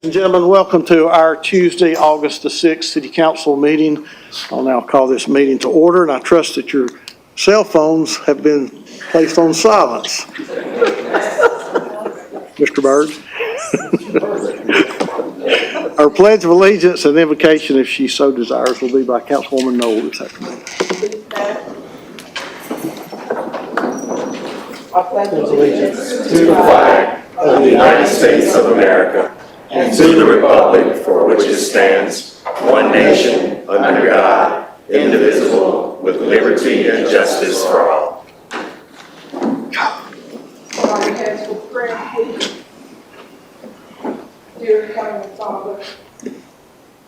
Ladies and gentlemen, welcome to our Tuesday, August the 6th City Council meeting. I'll now call this meeting to order, and I trust that your cell phones have been placed on silence. Mr. Byrd. Our Pledge of Allegiance and invocation, if she so desires, will be by Councilwoman Noel this afternoon. I pledge allegiance to the flag of the United States of America and to the republic for which it stands, one nation, under God, indivisible, with liberty and justice for all. Our hands for prayer, please. Dear Heavenly Father,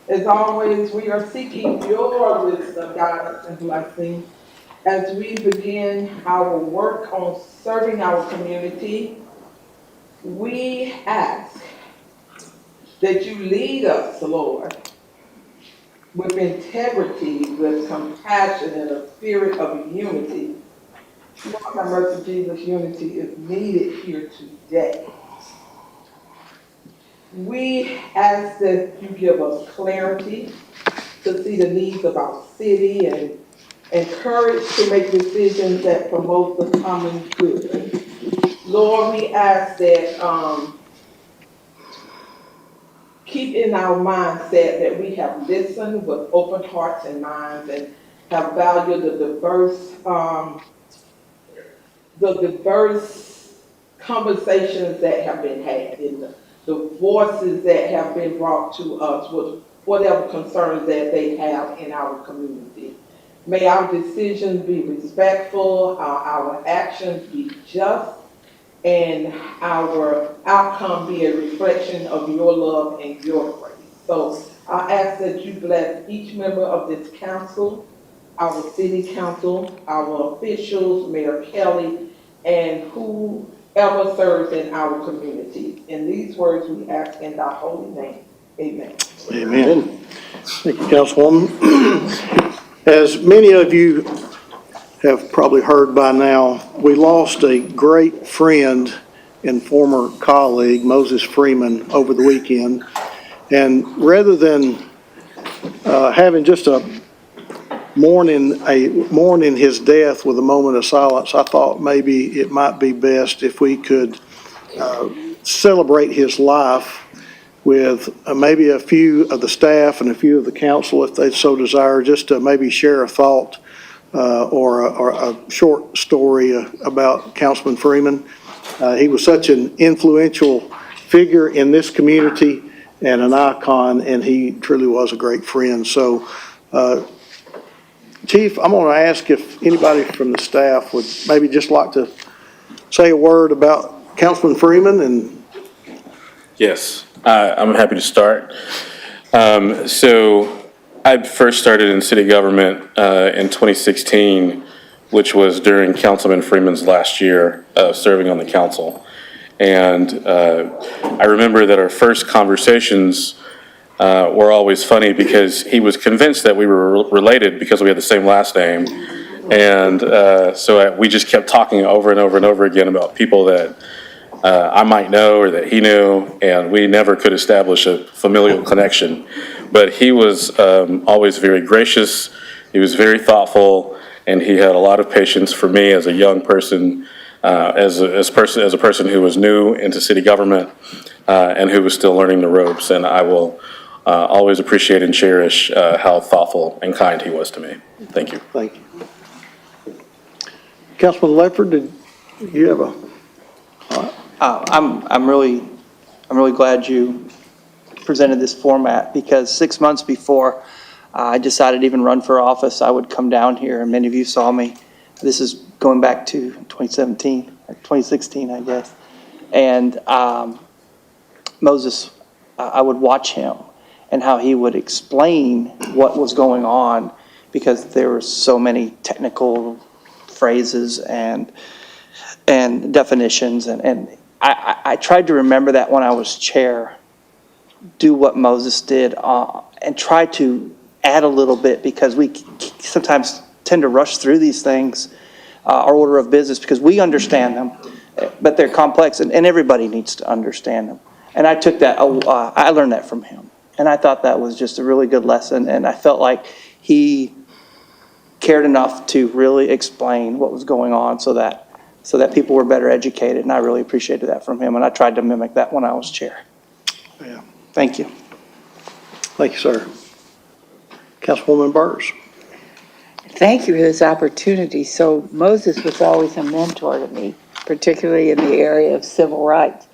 as always, we are seeking your wisdom, guidance, and blessing as we begin our work on serving our community. We ask that you lead us, Lord, with integrity, with compassion, and a spirit of unity. Lord, my mercy, Jesus, unity is needed here today. We ask that you give us clarity to see the needs of our city and courage to make decisions that promote the common good. Lord, we ask that keep in our mindset that we have listened with open hearts and minds and have valued the diverse conversations that have been had and the voices that have been brought to us with whatever concerns that they have in our community. May our decisions be respectful, our actions be just, and our outcome be a reflection of your love and your grace. So I ask that you bless each member of this council, our city council, our officials, Mayor Kelly, and whoever serves in our community. In these words we ask in thy holy name. Amen. Amen. Thank you, Councilwoman. As many of you have probably heard by now, we lost a great friend and former colleague, Moses Freeman, over the weekend. And rather than having just mourning his death with a moment of silence, I thought maybe it might be best if we could celebrate his life with maybe a few of the staff and a few of the council, if they so desire, just to maybe share a thought or a short story about Councilman Freeman. He was such an influential figure in this community and an icon, and he truly was a great friend. So, Chief, I'm going to ask if anybody from the staff would maybe just like to say a word about Councilman Freeman. And yes, I'm happy to start. So I first started in city government in 2016, which was during Councilman Freeman's last year of serving on the council. And I remember that our first conversations were always funny because he was convinced that we were related because we had the same last name. And so we just kept talking over and over and over again about people that I might know or that he knew, and we never could establish a familial connection. But he was always very gracious, he was very thoughtful, and he had a lot of patience for me as a young person, as a person who was new into city government and who was still learning the ropes. And I will always appreciate and cherish how thoughtful and kind he was to me. Thank you. thank you. Councilman Ledford, did you have a? I'm really glad you presented this format, because 6 months before I decided to even run for office, I would come down here, and many of you saw me. This is going back to 2017 or 2016, I guess. And Moses, I would watch him and how he would explain what was going on, because there were so many technical phrases and definitions, and I tried to remember that when I was chair, do what Moses did, and try to add a little bit, because we sometimes tend to rush through these things, our order of business, because we understand them, but they're complex, and everybody needs to understand them. And I took that, I learned that from him. And I thought that was just a really good lesson. And I felt like he cared enough to really explain what was going on so that people were better educated. And I really appreciated that from him. And I tried to mimic that when I was chair. Yeah. Thank you. Thank you, sir. Councilwoman Burrs. Thank you for this opportunity. So Moses was always a mentor to me, particularly in the area of civil rights.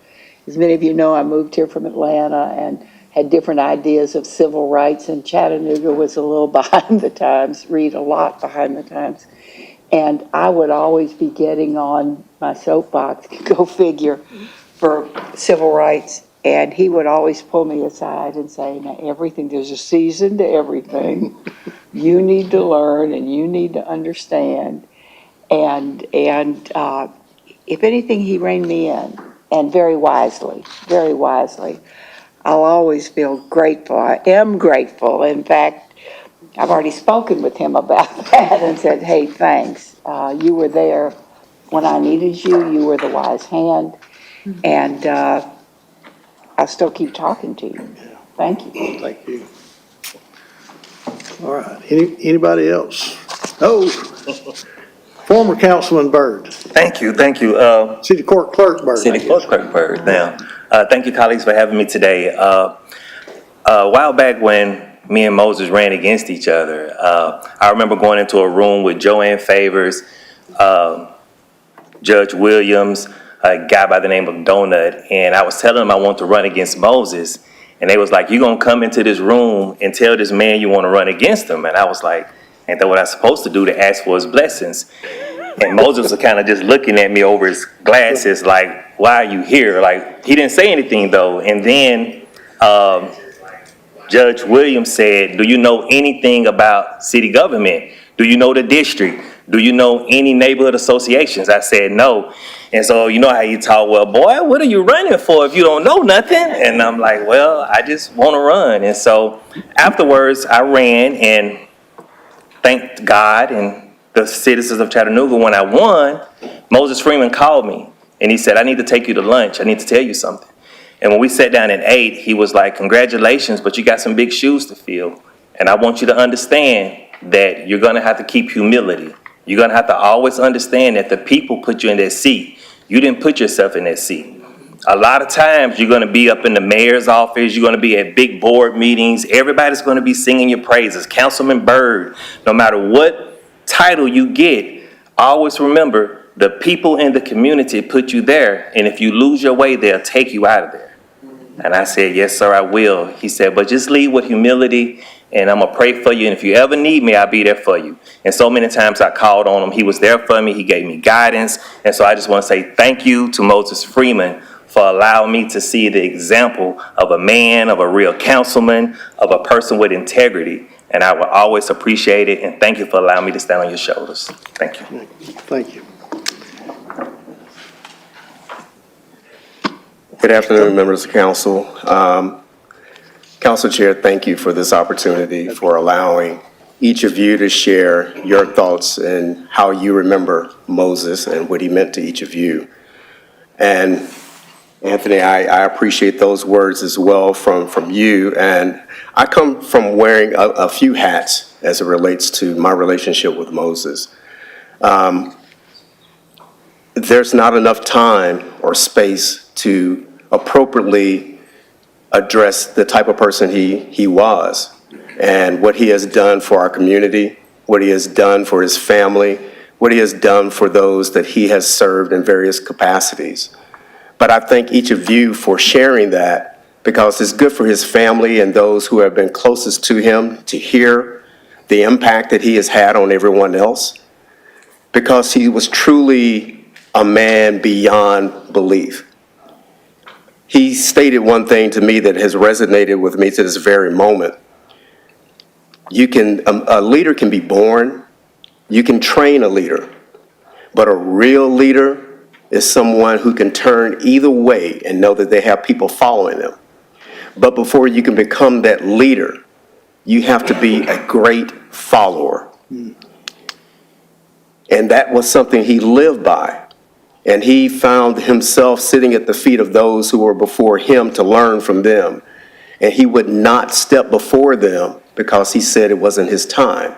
As many of you know, I moved here from Atlanta and had different ideas of civil rights, and Chattanooga was a little behind the times, read a lot behind the times. And I would always be getting on my soapbox, go figure, for civil rights. And he would always pull me aside and say, now everything, there's a season to everything. You need to learn and you need to understand. And if anything, he reined me in, and very wisely, very wisely. I'll always feel grateful. I am grateful. In fact, I've already spoken with him about that and said, hey, thanks. You were there when I needed you. You were the wise hand. And I'll still keep talking to you. Thank you. Thank you. All right. Anybody else? Oh, former Councilman Byrd, Thank you. City Court Clerk Byrd. City Clerk Bird now. Thank you, colleagues, for having me today. A while back when me and Moses ran against each other, I remember going into a room with Joanne Favors, Judge Williams, a guy by the name of Donut, and I was telling them I want to run against Moses, and they was like, you gonna come into this room and tell this man you want to run against him? And I was like, ain't that what I'm supposed to do, to ask for his blessings? And Moses was kind of just looking at me over his glasses like, why are you here? Like, he didn't say anything though. And then Judge Williams said, do you know anything about city government? Do you know the district? Do you know any neighborhood associations? I said no. And so you know how you talk, well, boy, what are you running for if you don't know nothing? And I'm like, well, I just want to run. And so afterwards, I ran and thanked God and the citizens of Chattanooga. When I won, Moses Freeman called me and he said, I need to take you to lunch. I need to tell you something. And when we sat down and ate, he was like, congratulations, but you got some big shoes to fill. And I want you to understand that you're going to have to keep humility. You're going to have to always understand that the people put you in that seat. You didn't put yourself in that seat. A lot of times you're going to be up in the mayor's office. You're going to be at big board meetings. Everybody's going to be singing your praises. Councilman Byrd, no matter what title you get, always remember the people in the community put you there. And if you lose your way, they'll take you out of there. And I said, yes, sir, I will. He said, but just lead with humility, and I'm going to pray for you. And if you ever need me, I'll be there for you. And so many times I called on him. He was there for me. He gave me guidance. And so I just want to say thank you to Moses Freeman for allowing me to see the example of a man, of a real councilman, of a person with integrity. And I will always appreciate it. And thank you for allowing me to stand on your shoulders. Thank you. Thank you. Good afternoon, members of council. Council Chair, thank you for this opportunity, for allowing each of you to share your thoughts and how you remember Moses and what he meant to each of you. And Anthony, I appreciate those words as well from you. And I come from wearing a few hats as it relates to my relationship with Moses. There's not enough time or space to appropriately address the type of person he was and what he has done for our community, what he has done for his family, what he has done for those that he has served in various capacities. But I thank each of you for sharing that, because it's good for his family and those who have been closest to him to hear the impact that he has had on everyone else, because he was truly a man beyond belief. He stated one thing to me that has resonated with me to this very moment. A leader can be born, you can train a leader, but a real leader is someone who can turn either way and know that they have people following them. But before you can become that leader, you have to be a great follower. And that was something he lived by. And he found himself sitting at the feet of those who were before him to learn from them. And he would not step before them because he said it wasn't his time.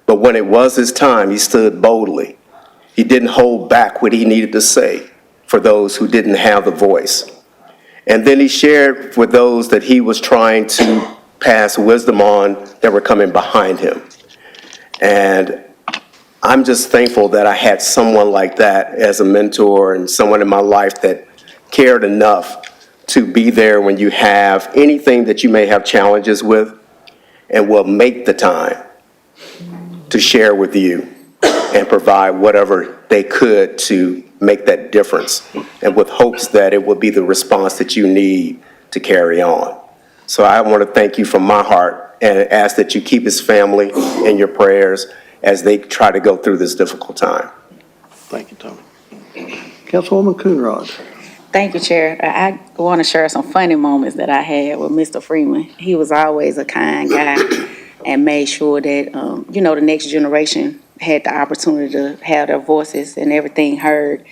But when it was his time, he stood boldly. He didn't hold back what he needed to say for those who didn't have the voice. And then he shared with those that he was trying to pass wisdom on that were coming behind him. And I'm just thankful that I had someone like that as a mentor and someone in my life that cared enough to be there when you have anything that you may have challenges with and will make the time to share with you and provide whatever they could to make that difference, and with hopes that it will be the response that you need to carry on. So I want to thank you from my heart and ask that you keep his family in your prayers as they try to go through this difficult time. Thank you, Tony. Councilwoman Coonrod. Thank you, Chair. I want to share some funny moments that I had with Mr. Freeman. He was always a kind guy and made sure that, the next generation had the opportunity to have their voices and everything heard.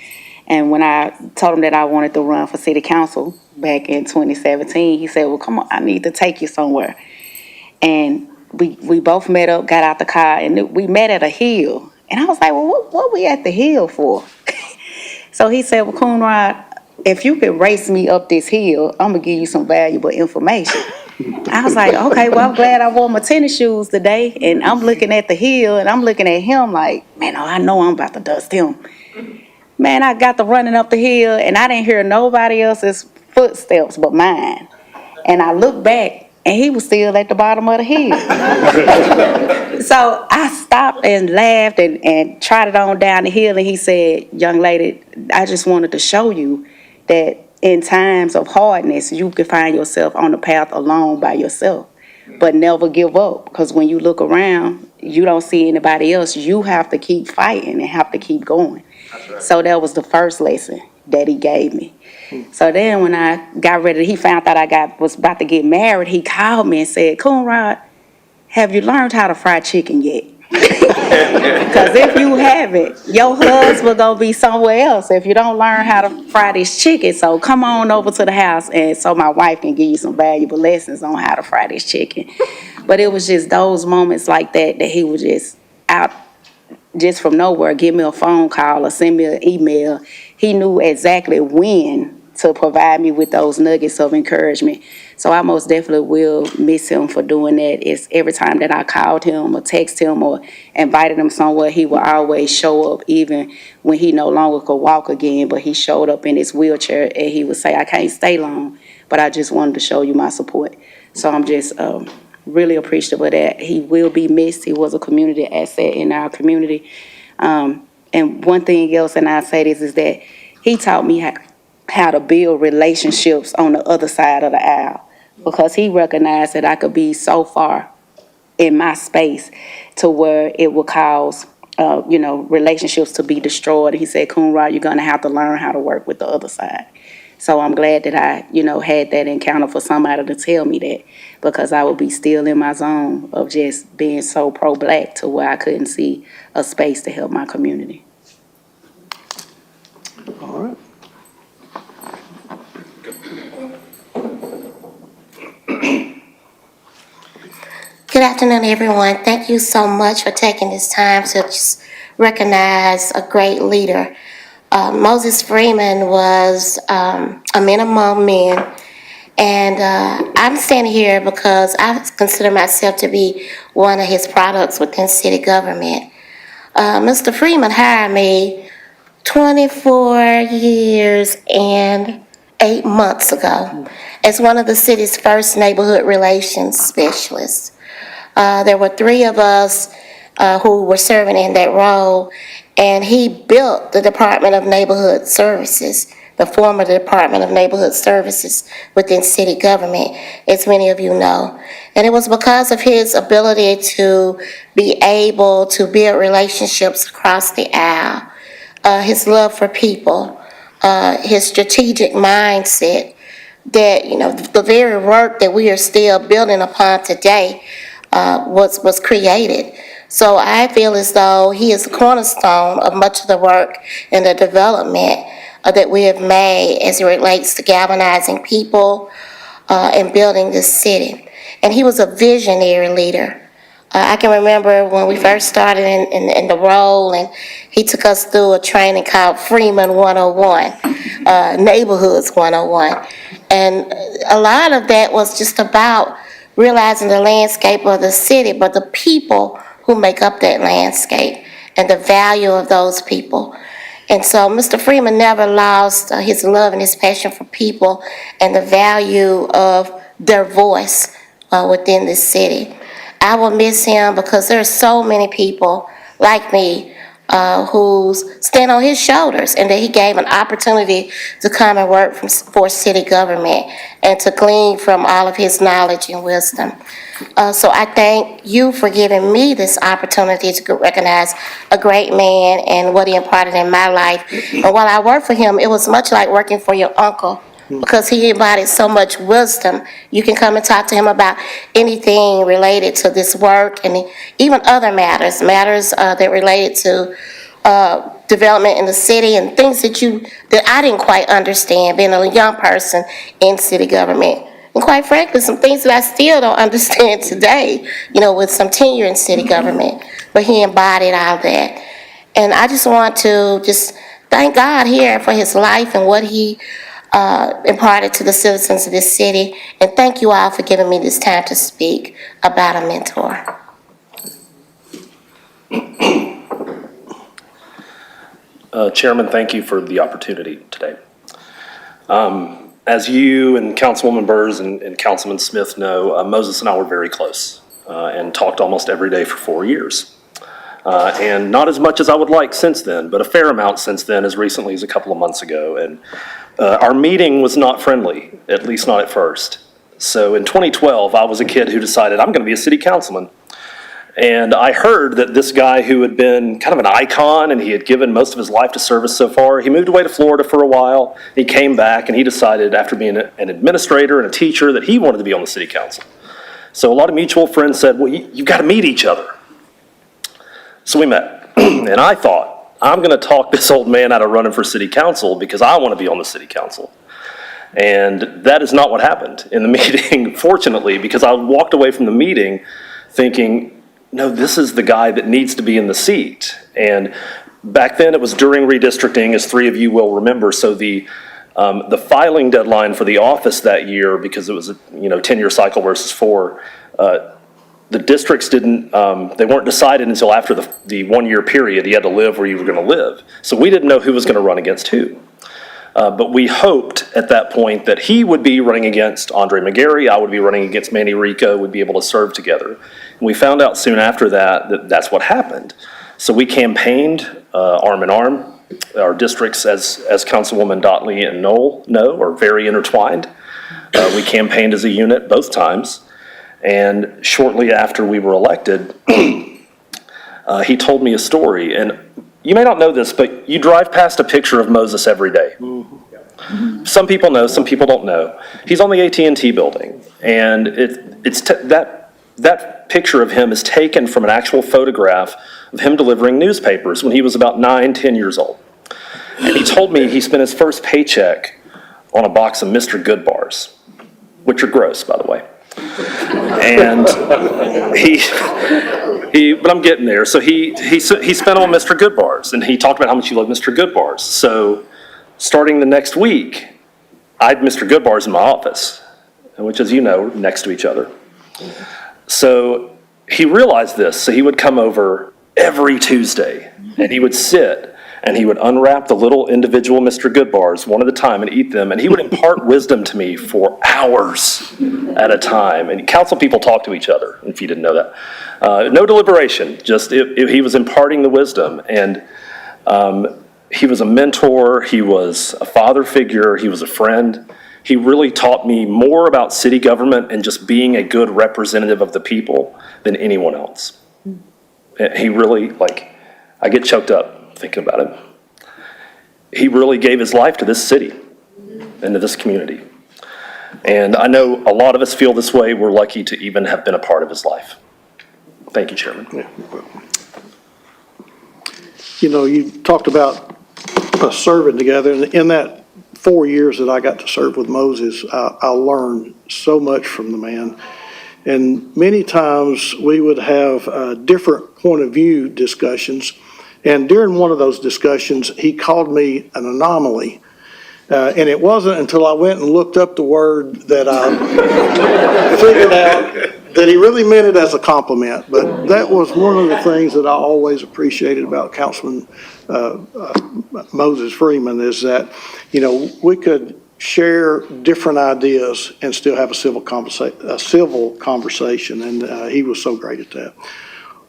And when I told him that I wanted to run for city council back in 2017, he said, well, come on, I need to take you somewhere. And we both met up, got out the car, and we met at a hill. And I was like, well, what we at the hill for? So he said, well, Coonrod, if you could race me up this hill, I'm going to give you some valuable information. I was like, okay, well, I'm glad I wore my tennis shoes today. And I'm looking at the hill, and I'm looking at him like, man, I know I'm about to dust him. Man, I got to running up the hill, and I didn't hear nobody else's footsteps but mine. And I looked back, and he was still at the bottom of the hill. So I stopped and laughed and trotted on down the hill, and he said, young lady, I just wanted to show you that in times of hardness, you can find yourself on the path alone by yourself, but never give up, because when you look around, you don't see anybody else. You have to keep fighting and have to keep going. Right. So that was the first lesson that he gave me. So then when I got ready, he found out I was about to get married, he called me and said, Coonrod, have you learned how to fry chicken yet? Because if you haven't, your husband gonna be somewhere else if you don't learn how to fry this chicken. So come on over to the house, and so my wife can give you some valuable lessons on how to fry this chicken. But it was just those moments like that he was just out just from nowhere, give me a phone call or send me an email. He knew exactly when to provide me with those nuggets of encouragement. So I most definitely will miss him for doing that. It's every time that I called him or text him or invited him somewhere, he will always show up, even when he no longer could walk again, but he showed up in his wheelchair, and he would say, I can't stay long, but I just wanted to show you my support. So I'm just really appreciative of that. He will be missed. He was a community asset in our community. And one thing else, and I say this, is that he taught me how to build relationships on the other side of the aisle, because he recognized that I could be so far in my space to where it would cause, relationships to be destroyed. And he said, Coonrod, you're going to have to learn how to work with the other side. So I'm glad that I, had that encounter for somebody to tell me that, because I would be still in my zone of just being so pro-Black to where I couldn't see a space to help my community. All right. Good afternoon, everyone. Thank you so much for taking this time to just recognize a great leader. Moses Freeman was a man among men, and I'm standing here because I consider myself to be one of his products within city government. Mr. Freeman hired me 24 years and 8 months ago as one of the city's first neighborhood relations specialists. There were 3 of us who were serving in that role, and he built the Department of Neighborhood Services, the former Department of Neighborhood Services within city government, as many of you know. And it was because of his ability to be able to build relationships across the aisle, his love for people, his strategic mindset, that, the very work that we are still building upon today was created. So I feel as though he is the cornerstone of much of the work and the development that we have made as it relates to galvanizing people and building this city. And he was a visionary leader. I can remember when we first started in the role, and he took us through a training called Freeman 101, Neighborhoods 101. And a lot of that was just about realizing the landscape of the city, but the people who make up that landscape and the value of those people. And so Mr. Freeman never lost his love and his passion for people and the value of their voice within this city. I will miss him because there are so many people like me who stand on his shoulders, and that he gave an opportunity to come and work for city government and to glean from all of his knowledge and wisdom. So I thank you for giving me this opportunity to recognize a great man and what he imparted in my life. And while I worked for him, it was much like working for your uncle, because he embodied so much wisdom. You can come and talk to him about anything related to this work, and even other matters that related to development in the city, and things that I didn't quite understand being a young person in city government. And quite frankly, some things that I still don't understand today, with some tenure in city government. But he embodied all that. And I just want to thank God here for his life and what he imparted to the citizens of this city. And thank you all for giving me this time to speak about a mentor. Chairman, thank you for the opportunity today. As you and Councilwoman Burrs and Councilman Smith know, Moses and I were very close and talked almost every day for 4 years. And not as much as I would like since then, but a fair amount since then, as recently as a couple of months ago. And our meeting was not friendly, at least not at first. So in 2012, I was a kid who decided I'm going to be a city councilman. And I heard that this guy who had been kind of an icon and he had given most of his life to service so far, he moved away to Florida for a while. He came back and he decided, after being an administrator and a teacher, that he wanted to be on the city council. So a lot of mutual friends said, well, you've got to meet each other. So we met. And I thought, I'm going to talk this old man out of running for city council because I want to be on the city council. And that is not what happened in the meeting, fortunately, because I walked away from the meeting thinking, no, this is the guy that needs to be in the seat. And back then it was during redistricting, as 3 of you will remember. So the filing deadline for the office that year, because it was a 10-year cycle versus 4, the districts they weren't decided until after the 1-year period. You had to live where you were going to live. So we didn't know who was going to run against who. But we hoped at that point that he would be running against Andre McGarry, I would be running against Manny Rico, we'd be able to serve together. And we found out soon after that that's what happened. So we campaigned arm in arm. Our districts, as Councilwoman Dotley and Knoll know, are very intertwined. We campaigned as a unit both times. And shortly after we were elected, he told me a story. And you may not know this, but you drive past a picture of Moses every day. Some people know, some people don't know. He's on the AT&T building, and that picture of him is taken from an actual photograph of him delivering newspapers when he was about 9, 10 years old. And he told me he spent his first paycheck on a box of Mr. Good bars, which are gross, by the way. And but I'm getting there. So he spent on Mr. Good bars, and he talked about how much he loved Mr. Good bars. So starting the next week, I had Mr. Good bars in my office, which, as you know, are next to each other. So he realized this. So he would come over every Tuesday, and he would sit, and he would unwrap the little individual Mr. Good bars one at a time and eat them, and he would impart wisdom to me for hours at a time. And council people talk to each other, if you didn't know that. No deliberation, just he was imparting the wisdom. And he was a mentor, he was a father figure, he was a friend. He really taught me more about city government and just being a good representative of the people than anyone else. He really, I get choked up thinking about it. He really gave his life to this city and to this community. And I know a lot of us feel this way. We're lucky to even have been a part of his life. Thank you, Chairman. You know, you talked about us serving together, and in that 4 years that I got to serve with Moses, I learned so much from the man. And many times we would have different point of view discussions. And during one of those discussions, he called me an anomaly. And it wasn't until I went and looked up the word that I figured out that he really meant it as a compliment. But that was one of the things that I always appreciated about Councilman Moses Freeman, is that, you know, we could share different ideas and still have a civil conversation, and he was so great at that.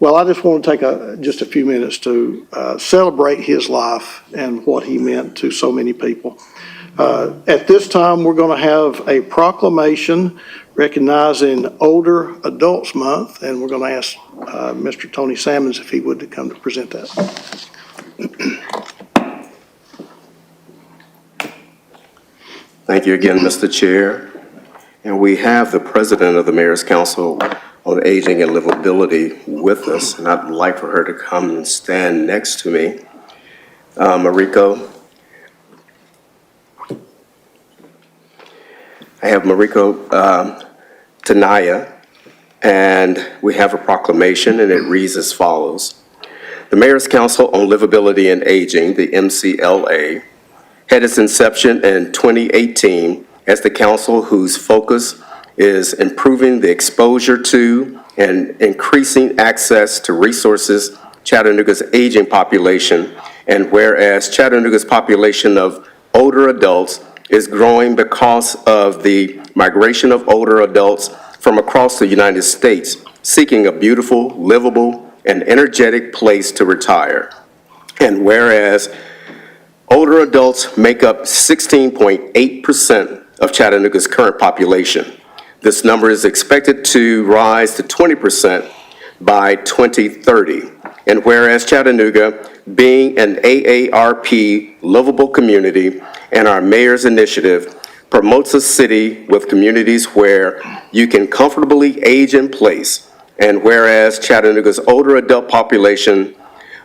Well, I just want to take just a few minutes to celebrate his life and what he meant to so many people. At this time, we're going to have a proclamation recognizing Older Adults Month, and we're going to ask Mr. Tony Salmons if he would come to present that. Thank you again, Mr. Chair. And we have the President of the Mayor's Council on Aging and Livability with us, and I'd like for her to come and stand next to me. Mariko. I have Mariko Tanaya, and we have a proclamation, and it reads as follows. The Mayor's Council on Livability and Aging, the MCLA, had its inception in 2018 as the council whose focus is improving the exposure to and increasing access to resources Chattanooga's aging population, and whereas Chattanooga's population of older adults is growing because of the migration of older adults from across the United States seeking a beautiful, livable, and energetic place to retire. And whereas older adults make up 16.8% of Chattanooga's current population, this number is expected to rise to 20% by 2030. And whereas Chattanooga, being an AARP livable community, and our mayor's initiative promotes a city with communities where you can comfortably age in place, and whereas Chattanooga's older adult population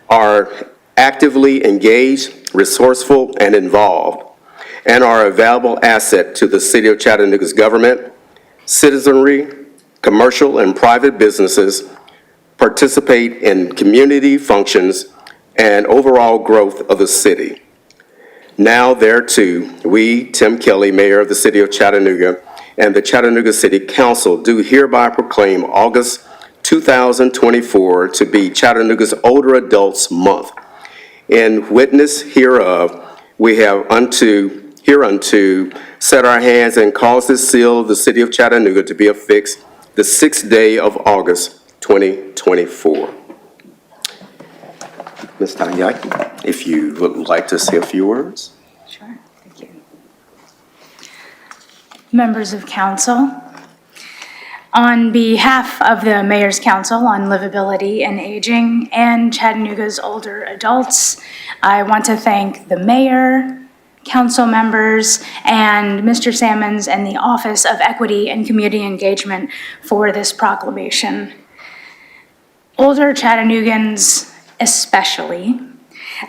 are actively engaged, resourceful, and involved, and are a valuable asset to the city of Chattanooga's government, citizenry, commercial and private businesses, participate in community functions, and overall growth of the city. Now, thereto, we, Tim Kelly, Mayor of the City of Chattanooga, and the Chattanooga City Council do hereby proclaim August 2024 to be Chattanooga's Older Adults Month. In witness hereof, we have hereunto set our hands and caused this seal of the City of Chattanooga to be affixed the 6th day of August 2024. Ms. Tanya, if you would like to say a few words. Sure, thank you. Members of council, on behalf of the Mayor's Council on Livability and Aging and Chattanooga's older adults, I want to thank the mayor, council members, and Mr. Salmons and the Office of Equity and Community Engagement for this proclamation. Older Chattanoogans especially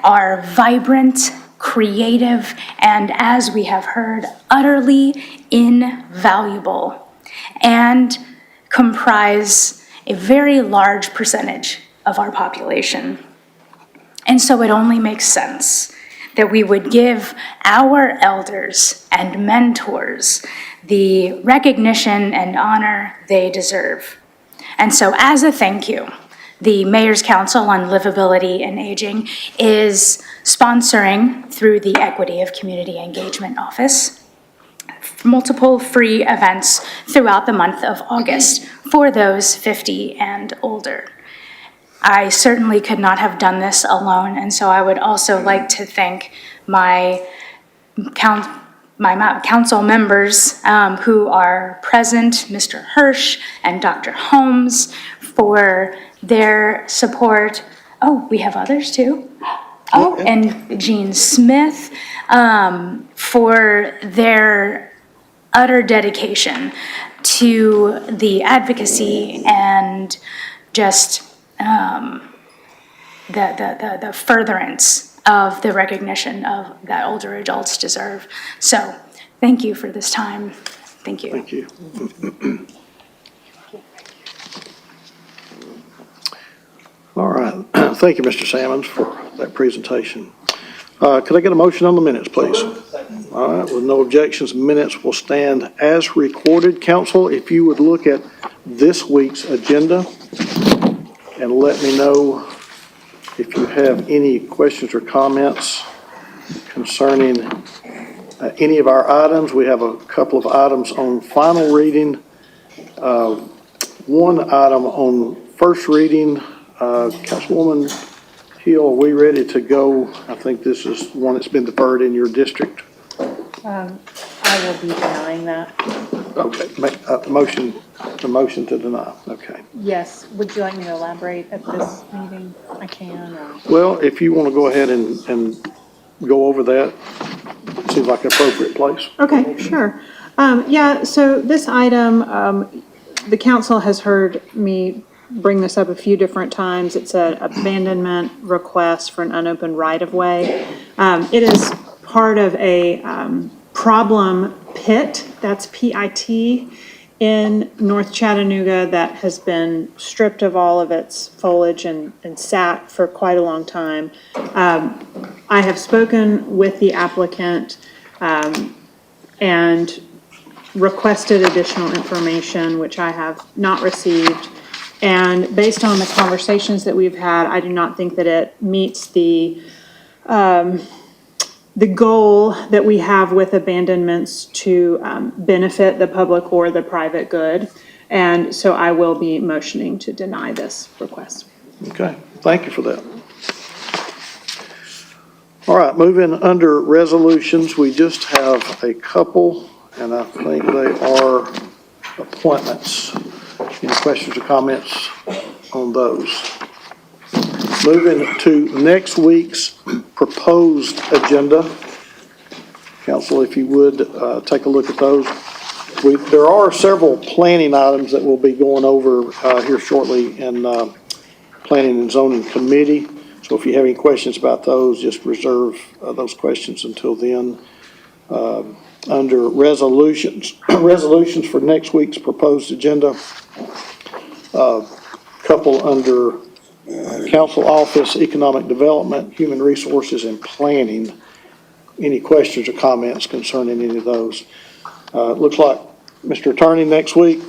are vibrant, creative, and, as we have heard, utterly invaluable, and comprise a very large percentage of our population. And so it only makes sense that we would give our elders and mentors the recognition and honor they deserve. And so, as a thank you, the Mayor's Council on Livability and Aging is sponsoring, through the Equity of Community Engagement Office, multiple free events throughout the month of August for those 50 and older. I certainly could not have done this alone, and so I would also like to thank my council members who are present, Mr. Hirsch and Dr. Holmes, for their support. Oh, we have others too. Oh, and Jean Smith for their utter dedication to the advocacy and just the furtherance of the recognition of that older adults deserve. So thank you for this time. Thank you. Thank you. All right. Thank you, Mr. Sammons, for that presentation. Could I get a motion on the minutes, please? All right, with no objections, minutes will stand as recorded. Council, if you would look at this week's agenda and let me know if you have any questions or comments concerning any of our items. We have a couple of items on final reading, one item on first reading. Councilwoman Hill, are we ready to go? I think this is one that's been deferred in your district. I will be denying that. Okay, the motion to deny, okay. Yes, would you like me to elaborate at this meeting? I can, or? Well, if you want to go ahead and go over that, seems like an appropriate place. Okay, sure. Yeah, so this item, the council has heard me bring this up a few different times. It's an abandonment request for an unopened right-of-way. It is part of a problem pit, that's PIT, in North Chattanooga that has been stripped of all of its foliage and sat for quite a long time. I have spoken with the applicant and requested additional information, which I have not received. And based on the conversations that we've had, I do not think that it meets the goal that we have with abandonments to benefit the public or the private good. And so I will be motioning to deny this request. Okay, thank you for that. All right, moving under resolutions, we just have a couple, and I think they are appointments. Any questions or comments on those? Moving to next week's proposed agenda. Council, if you would, take a look at those. There are several planning items that we'll be going over here shortly in Planning and Zoning Committee. So if you have any questions about those, just reserve those questions until then. Under resolutions for next week's proposed agenda, couple under Council Office, Economic Development, Human Resources, and Planning. Any questions or comments concerning any of those? Looks like, Mr. Attorney, next week,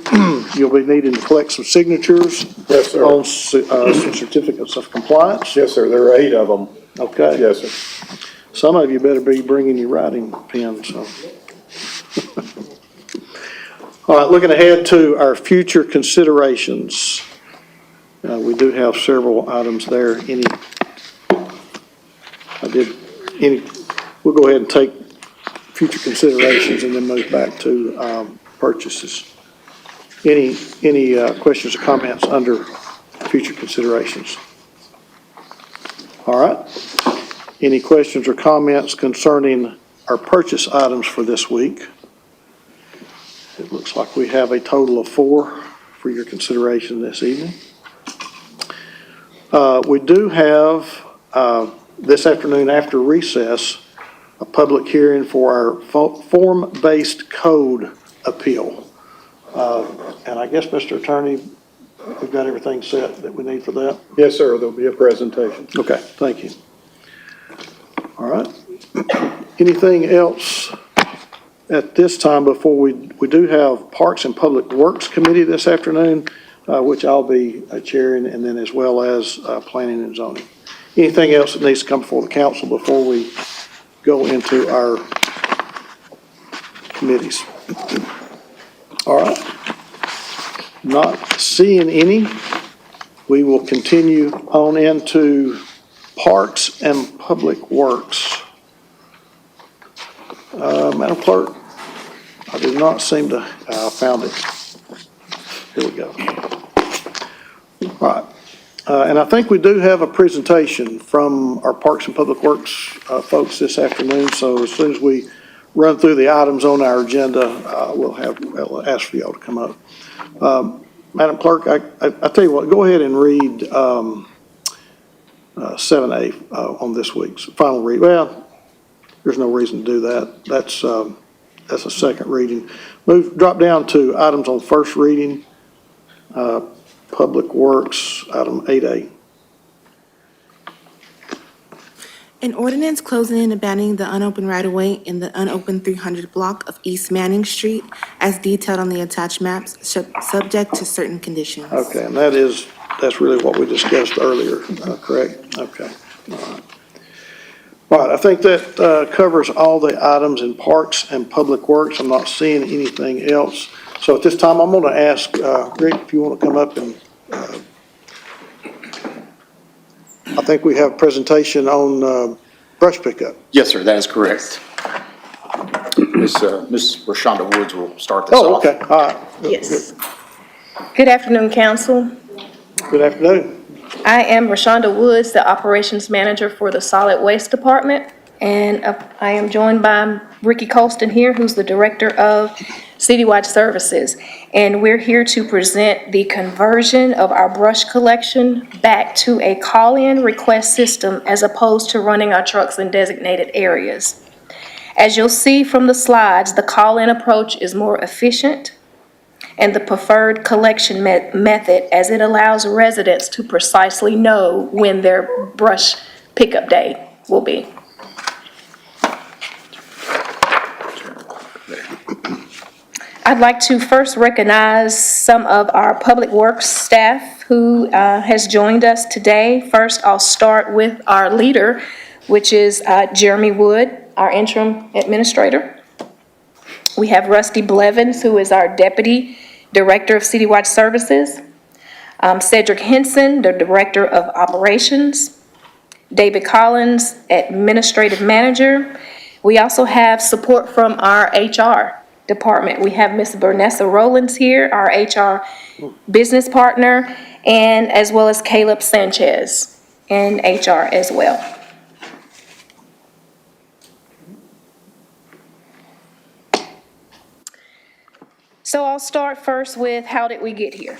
you'll be needing to collect some signatures. Yes, sir. On some certificates of compliance. Yes, sir. There are 8 of them. Okay. Yes, sir. Some of you better be bringing your writing pens, so. All right, looking ahead to our future considerations. We do have several items there. We'll go ahead and take future considerations and then move back to purchases. Any questions or comments under future considerations? All right. Any questions or comments concerning our purchase items for this week? It looks like we have a total of 4 for your consideration this evening. We do have this afternoon after recess a public hearing for our form-based code appeal. And I guess, Mr. Attorney, we've got everything set that we need for that? Yes, sir. There'll be a presentation. Okay, thank you. All right. Anything else at this time before we do have Parks and Public Works Committee this afternoon, which I'll be chairing, and then as well as Planning and Zoning. Anything else that needs to come before the council before we go into our committees? All right. Not seeing any, we will continue on into Parks and Public Works. Madam Clerk, I did not seem to, I found it. Here we go. All right. And I think we do have a presentation from our Parks and Public Works folks this afternoon. So as soon as we run through the items on our agenda, we'll ask for y'all to come up. Madam Clerk, I tell you what, go ahead and read 7A on this week's final read. Well, there's no reason to do that. That's a second reading. Drop down to items on first reading. Public Works, item 8A. An ordinance closing and abandoning the unopened right-of-way in the unopened 300 block of East Manning Street as detailed on the attached maps, subject to certain conditions. Okay, and that's really what we discussed earlier, correct? Okay, all right. All right, I think that covers all the items in Parks and Public Works. I'm not seeing anything else. So at this time, I'm going to ask Rick if you want to come up and I think we have a presentation on brush pickup. Yes, sir, that is correct. Ms. Rashonda Woods will start this off. Oh, okay, all right. Yes. Good afternoon, council. Good afternoon. I am Rashonda Woods, the Operations Manager for the Solid Waste Department, and I am joined by Ricky Colston here, who's the Director of Citywide Services. And we're here to present the conversion of our brush collection back to a call-in request system as opposed to running our trucks in designated areas. As you'll see from the slides, the call-in approach is more efficient and the preferred collection method, as it allows residents to precisely know when their brush pickup day will be. I'd like to first recognize some of our Public Works staff who has joined us today. First, I'll start with our leader, which is Jeremy Wood, our interim administrator. We have Rusty Blevins, who is our Deputy Director of Citywide Services. Cedric Henson, the Director of Operations. David Collins, Administrative Manager. We also have support from our HR department. We have Ms. Bernessa Rowlands here, our HR business partner, and as well as Caleb Sanchez in HR as well. So I'll start first with how did we get here?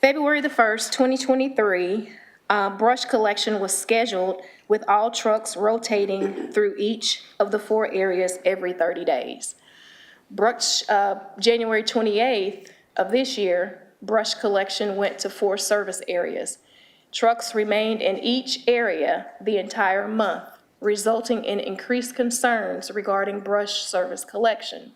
February the 1st, 2023, brush collection was scheduled with all trucks rotating through each of the 4 areas every 30 days. January 28th of this year, brush collection went to 4 service areas. Trucks remained in each area the entire month, resulting in increased concerns regarding brush service collection.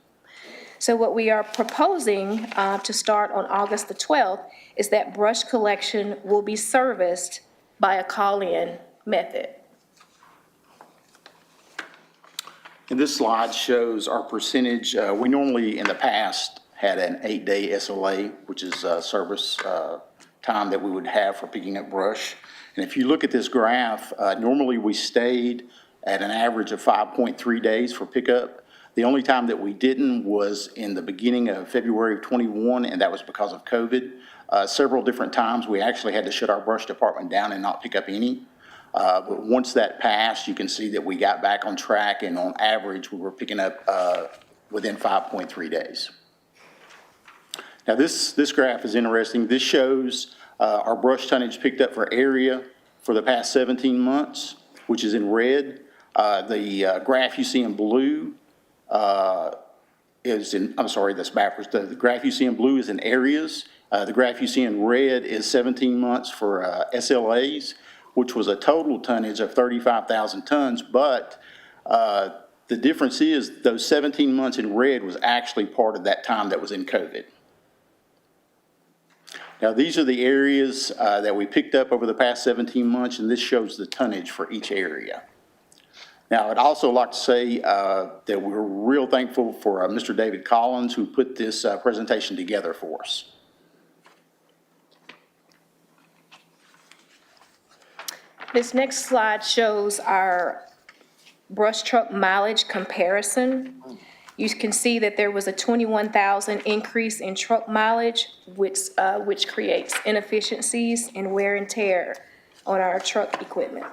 So what we are proposing to start on August the 12th is that brush collection will be serviced by a call-in method. And this slide shows our percentage. We normally, in the past, had an 8-day SLA, which is service time that we would have for picking up brush. And if you look at this graph, normally we stayed at an average of 5.3 days for pickup. The only time that we didn't was in the beginning of February of 21, and that was because of COVID. Several different times we actually had to shut our brush department down and not pick up any. But once that passed, you can see that we got back on track, and on average, we were picking up within 5.3 days. Now this graph is interesting. This shows our brush tonnage picked up for area for the past 17 months, which is in red. The graph you see in blue that's backwards. The graph you see in blue is in areas. The graph you see in red is 17 months for SLAs, which was a total tonnage of 35,000 tons, but the difference is those 17 months in red was actually part of that time that was in COVID. Now, these are the areas that we picked up over the past 17 months, and this shows the tonnage for each area. Now, I'd also like to say that we're real thankful for Mr. David Collins, who put this presentation together for us. This next slide shows our brush truck mileage comparison. You can see that there was a 21,000 increase in truck mileage, which creates inefficiencies and wear and tear on our truck equipment.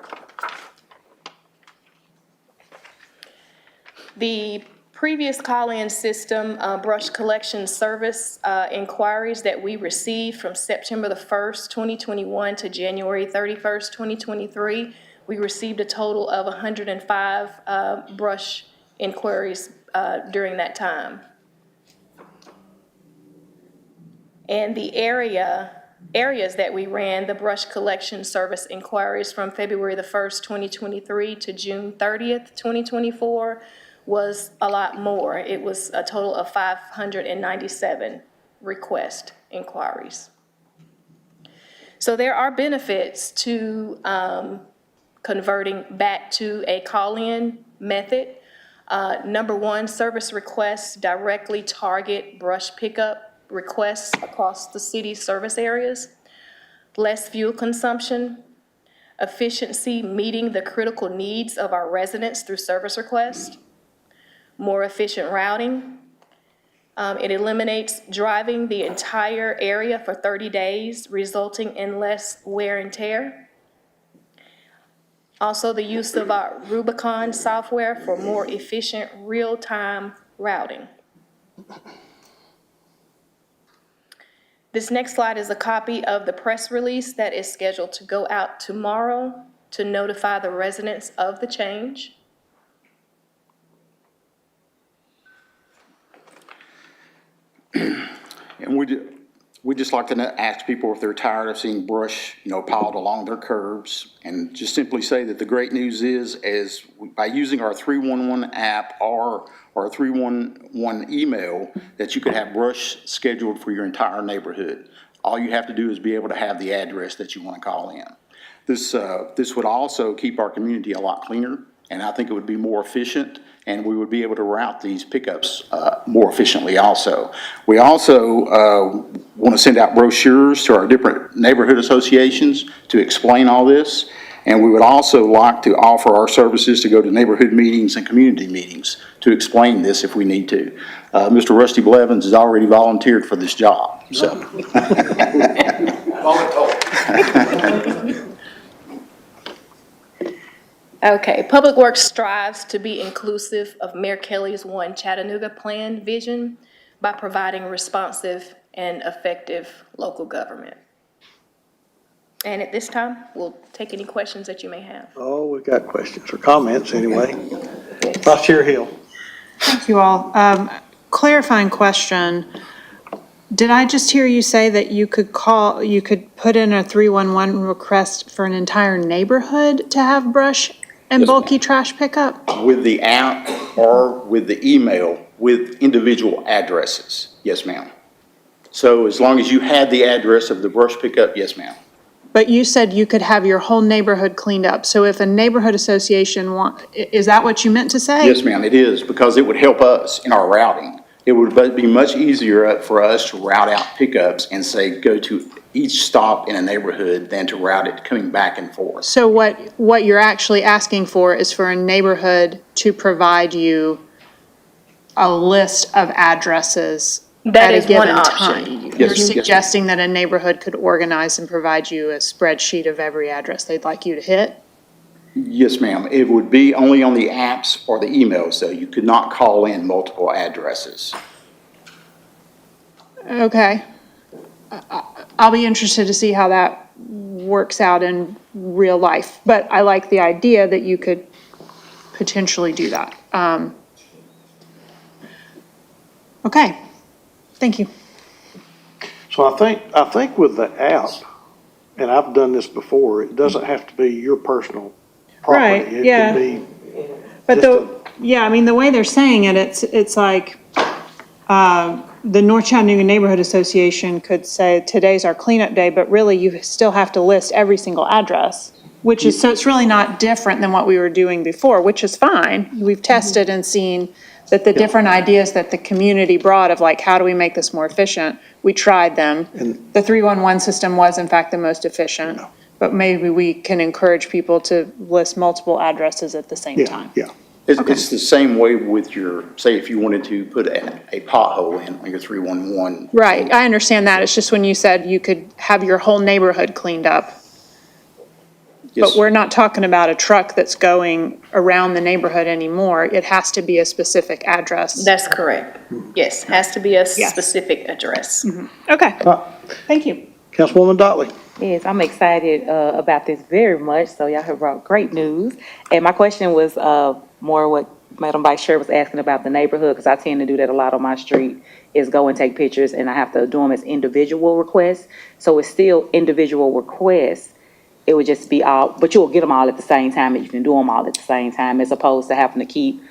The previous call-in system, brush collection service inquiries that we received from September the 1st, 2021 to January 31st, 2023, we received a total of 105 brush inquiries during that time. And the areas that we ran the brush collection service inquiries from February the 1st, 2023 to June 30th, 2024 was a lot more. It was a total of 597 request inquiries. So there are benefits to converting back to a call-in method. Number one, service requests directly target brush pickup requests across the city's service areas, less fuel consumption, efficiency meeting the critical needs of our residents through service requests, more efficient routing. It eliminates driving the entire area for 30 days, resulting in less wear and tear. Also, the use of our Rubicon software for more efficient real-time routing. This next slide is a copy of the press release that is scheduled to go out tomorrow to notify the residents of the change. And we just like to ask people if they're tired of seeing brush, piled along their curbs, and just simply say that the great news is by using our 311 app or our 311 email, that you could have brush scheduled for your entire neighborhood. All you have to do is be able to have the address that you want to call in. This would also keep our community a lot cleaner, and I think it would be more efficient, and we would be able to route these pickups more efficiently also. We also want to send out brochures to our different neighborhood associations to explain all this, and we would also like to offer our services to go to neighborhood meetings and community meetings to explain this if we need to. Mr. Rusty Blevins has already volunteered for this job, so. Okay, Public Works strives to be inclusive of Mayor Kelly's One Chattanooga plan vision by providing responsive and effective local government. And at this time, we'll take any questions that you may have. Oh, we've got questions or comments anyway. Vice Chair Hill. Thank you all. Clarifying question. Did I just hear you say that you could put in a 311 request for an entire neighborhood to have brush and bulky trash pickup? With the app or with the email with individual addresses, yes, ma'am. So as long as you had the address of the brush pickup, yes, ma'am. But you said you could have your whole neighborhood cleaned up. So if a neighborhood association is that what you meant to say? Yes, ma'am, it is, because it would help us in our routing. It would be much easier for us to route out pickups and say, go to each stop in a neighborhood than to route it coming back and forth. So what you're actually asking for is for a neighborhood to provide you a list of addresses That at a is one given option. time. Yes, You're yes. suggesting that a neighborhood could organize and provide you a spreadsheet of every address they'd like you to hit? Yes, ma'am. It would be only on the apps or the emails, though. You could not call in multiple addresses. Okay. I'll be interested to see how that works out in real life, but I like the idea that you could potentially do that. Okay, thank you. So I think with the app, and I've done this before, it doesn't have to be your personal property. Right, It yeah. can be But just the way they're saying it, it's like, the North Chattanooga Neighborhood Association could say, today's our cleanup day, but really you still have to list every single address, which is, so it's really not different than what we were doing before, which is fine. We've tested and seen that the different ideas that the community brought of like, how do we make this more efficient? We tried them. The 311 system was in fact the most efficient, but maybe we can encourage people to list multiple addresses at the same time. Yeah. It's the same way with your, say, if you wanted to put a pothole in on your 311. Right, I understand that. It's just when you said you could have your whole neighborhood cleaned up. But we're not talking about a truck that's going around the neighborhood anymore. It has to be a specific address. That's correct. Yes, has to be a Yes. specific address. Okay, thank you. Councilwoman Dotley. Yes, I'm excited about this very much. So y'all have brought great news. And my question was more what Madam Vice Chair was asking about the neighborhood, because I tend to do that a lot on my street, is go and take pictures, and I have to do them as individual requests. So it's still individual requests. It would just be all, but you'll get them all at the same time, and you can do them all at the same time, as opposed to having to keep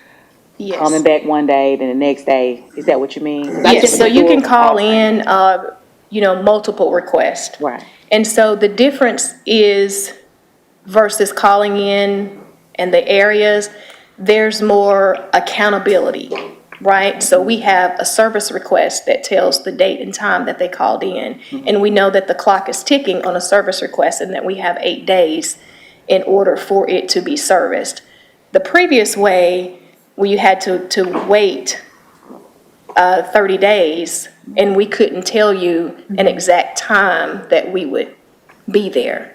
coming Yes. back one day, then the next day. Is that what you mean? 'Cause I Yes, so typically you do can it call all in, multiple requests. Right. And so the difference is versus calling in and the areas, there's more accountability, right? So we have a service request that tells the date and time that they called in. And we know that the clock is ticking on a service request and that we have 8 days in order for it to be serviced. The previous way, where you had to wait 30 days, and we couldn't tell you an exact time that we would be there.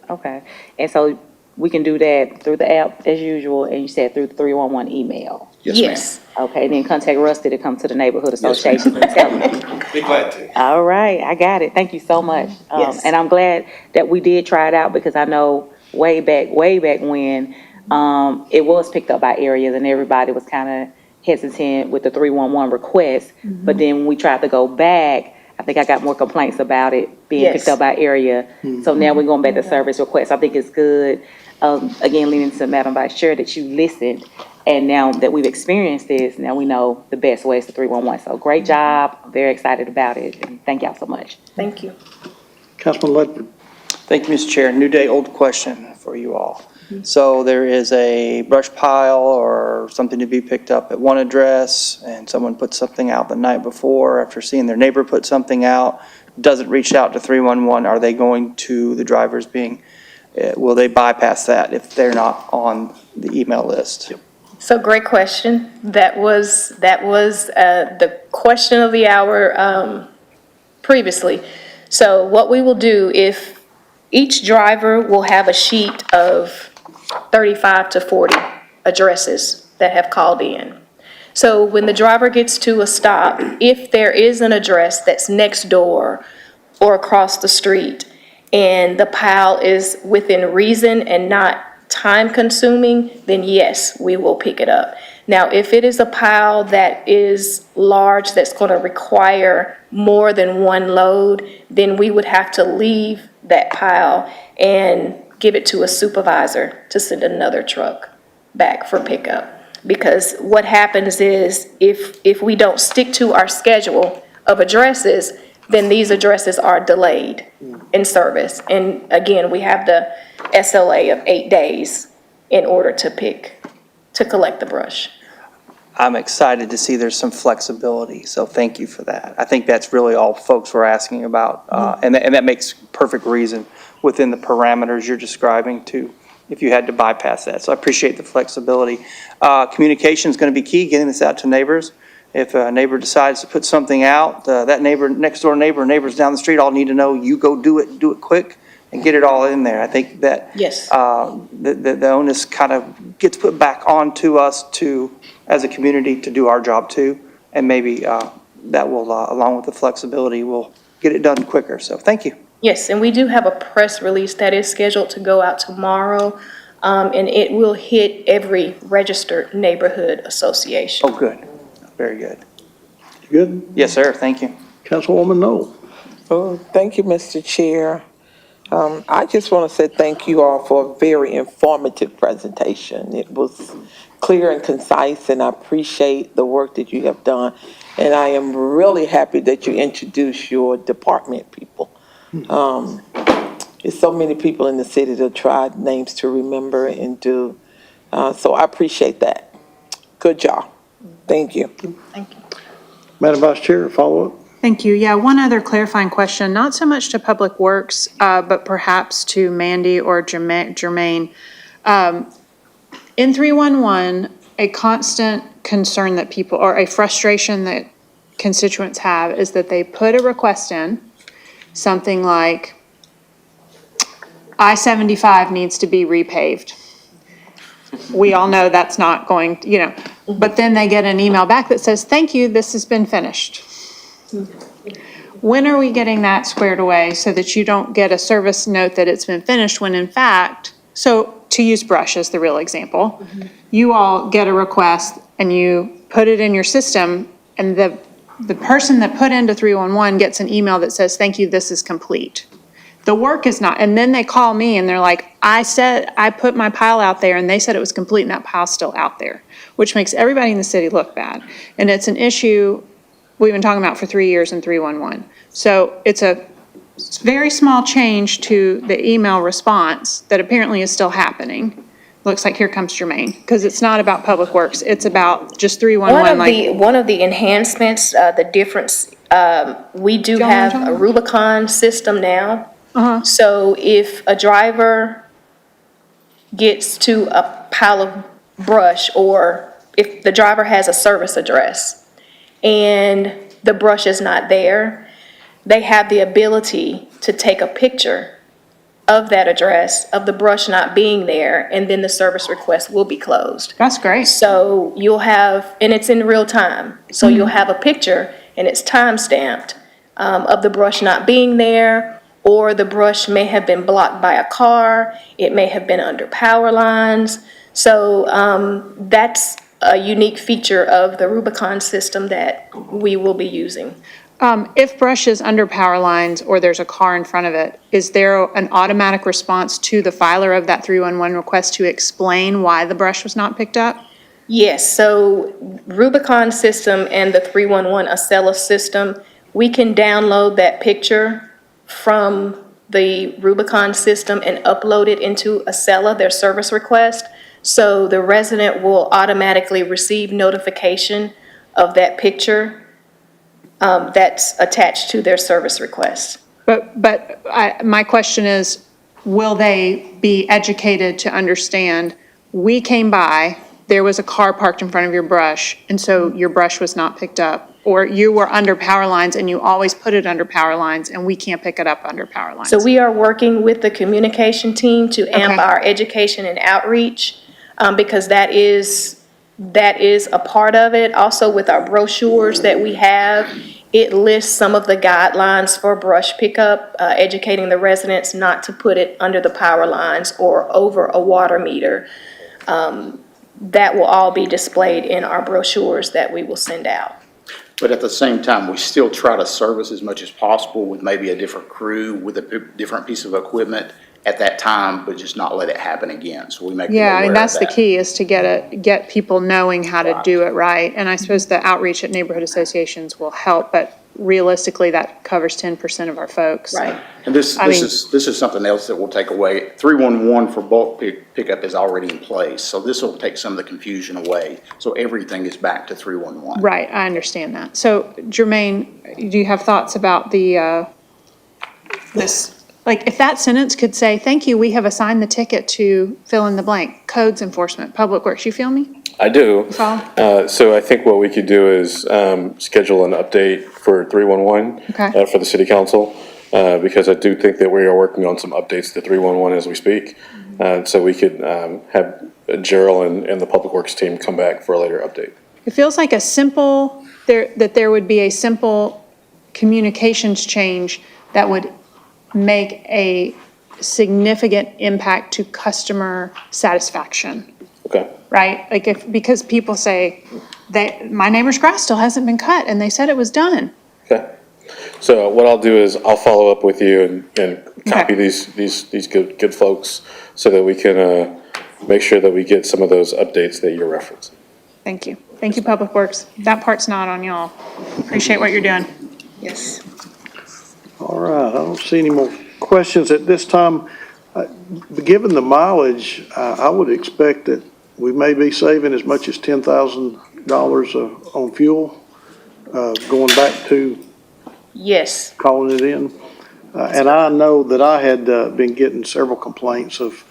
Okay, and so we can do that through the app as usual, and you said through the 311 email? Yes. Okay, and then contact Rusty to come to the neighborhood association and tell them. Be glad to. All right, I got it. Thank you so much. Yes. And I'm glad that we did try it out, because I know way back when, it was picked up by areas and everybody was kind of hesitant with the 311 request. But then when we tried to go back, I think I got more complaints about it being Yes. picked up by area. So now we're going back to service requests. I think it's good, again, leaning to Madam Vice Chair, that you listened. And now that we've experienced this, now we know the best ways to 311. So great job. I'm very excited about it. And thank y'all so much. Thank you. Councilman Ledford. Thank you, Mr. Chair. New day, old question for you all. So there is a brush pile or something to be picked up at one address, and someone puts something out the night before after seeing their neighbor put something out, doesn't reach out to 311. Are they going to, the drivers being, will they bypass that if they're not on the email list? So great question. That was the question of the hour previously. So what we will do, if each driver will have a sheet of 35 to 40 addresses that have called in. So when the driver gets to a stop, if there is an address that's next door or across the street, and the pile is within reason and not time-consuming, then yes, we will pick it up. Now, if it is a pile that is large, that's going to require more than one load, then we would have to leave that pile and give it to a supervisor to send another truck back for pickup. Because what happens is, if we don't stick to our schedule of addresses, then these addresses are delayed in service. And again, we have the SLA of 8 days in order to collect the brush. I'm excited to see there's some flexibility, so thank you for that. I think that's really all folks were asking about, and that makes perfect reason within the parameters you're describing to, if you had to bypass that. So I appreciate the flexibility. Communication is going to be key, getting this out to neighbors. If a neighbor decides to put something out, that neighbor, next door neighbor, neighbors down the street all need to know, you go do it quick and get it all in there. I think that Yes. the onus kind of gets put back onto us to, as a community, to do our job too. And maybe that will, along with the flexibility, will get it done quicker. So thank you. Yes, and we do have a press release that is scheduled to go out tomorrow, and it will hit every registered neighborhood association. Oh, good. Very good. You good? Yes, sir. Thank you. Councilwoman Noel. Oh, thank you, Mr. Chair. I just want to say thank you all for a very informative presentation. It was clear and concise, and I appreciate the work that you have done. And I am really happy that you introduced your department people. There's so many people in the city that tried names to remember and do. So I appreciate that. Good job. Thank you. Thank you. Madam Vice Chair, follow up? Thank you. Yeah, one other clarifying question, not so much to Public Works, but perhaps to Mandy or Jermaine. In 311, a constant concern that people, or a frustration that constituents have, is that they put a request in, something like I-75 needs to be repaved. We all know that's not going, but then they get an email back that says, thank you, this has been finished. When are we getting that squared away so that you don't get a service note that it's been finished when in fact, so to use brush as the real example, you all get a request and you put it in your system and the person that put into 311 gets an email that says, thank you, this is complete. The work is not, and then they call me and they're like, I put my pile out there and they said it was complete and that pile's still out there, which makes everybody in the city look bad. And it's an issue we've been talking about for 3 years in 311. So it's a very small change to the email response that apparently is still happening. Looks like here comes Jermaine, because it's not about Public Works, it's about just 311. One of the enhancements, the difference, we do have a Rubicon system now. So if a driver gets to a pile of brush, or if the driver has a service address and the brush is not there, they have the ability to take a picture of that address, of the brush not being there, and then the service request will be closed. That's great. So you'll have, and it's in real time, so you'll have a picture and it's time stamped of the brush not being there, or the brush may have been blocked by a car, it may have been under power lines. So that's a unique feature of the Rubicon system that we will be using. If brush is under power lines or there's a car in front of it, is there an automatic response to the filer of that 311 request to explain why the brush was not picked up? Yes, so Rubicon system and the 311 Acela system, we can download that picture from the Rubicon system and upload it into Acela, their service request. So the resident will automatically receive notification of that picture that's attached to their service request. My question is, will they be educated to understand, we came by, there was a car parked in front of your brush, and so your brush was not picked up? Or you were under power lines and you always put it under power lines and we can't pick it up under power lines? So we are working with the communication team to amp our education and outreach, because that is a part of it. Also with our brochures that we have, it lists some of the guidelines for brush pickup, educating the residents not to put it under the power lines or over a water meter. That will all be displayed in our brochures that we will send out. But at the same time, we still try to service as much as possible with maybe a different crew, with a different piece of equipment at that time, but just not let it happen again. So we make them aware of that. Yeah, I mean, that's the key, is to get people knowing how to do it right. And I suppose the outreach at neighborhood associations will help, but realistically, that covers 10% of our folks. Right. And this is something else that we'll take away. 311 for bulk pickup is already in place, so this will take some of the confusion away. So everything is back to 311. Right, I understand that. So Jermaine, do you have thoughts about this? Like, if that sentence could say, thank you, we have assigned the ticket to fill in the blank, codes enforcement, public works, you feel me? I do. Follow? So I think what we could do is schedule an update for 311 Okay. for the city council, because I do think that we are working on some updates to 311 as we speak. So we could have Gerald and the public works team come back for a later update. It feels like there would be a simple communications change that would make a significant impact to customer satisfaction. Okay. Right? Like because people say, my neighbor's grass still hasn't been cut and they said it was done. Okay. So what I'll do is I'll follow up with you and copy these good folks so that we can make sure that we get some of those updates that you're referencing. Thank you. Thank you, Public Works. That part's not on y'all. Appreciate what you're doing. Yes. All right, I don't see any more questions at this time. Given the mileage, I would expect that we may be saving as much as $10,000 on fuel, going back to Yes. calling it in. And I know that I had been getting several complaints of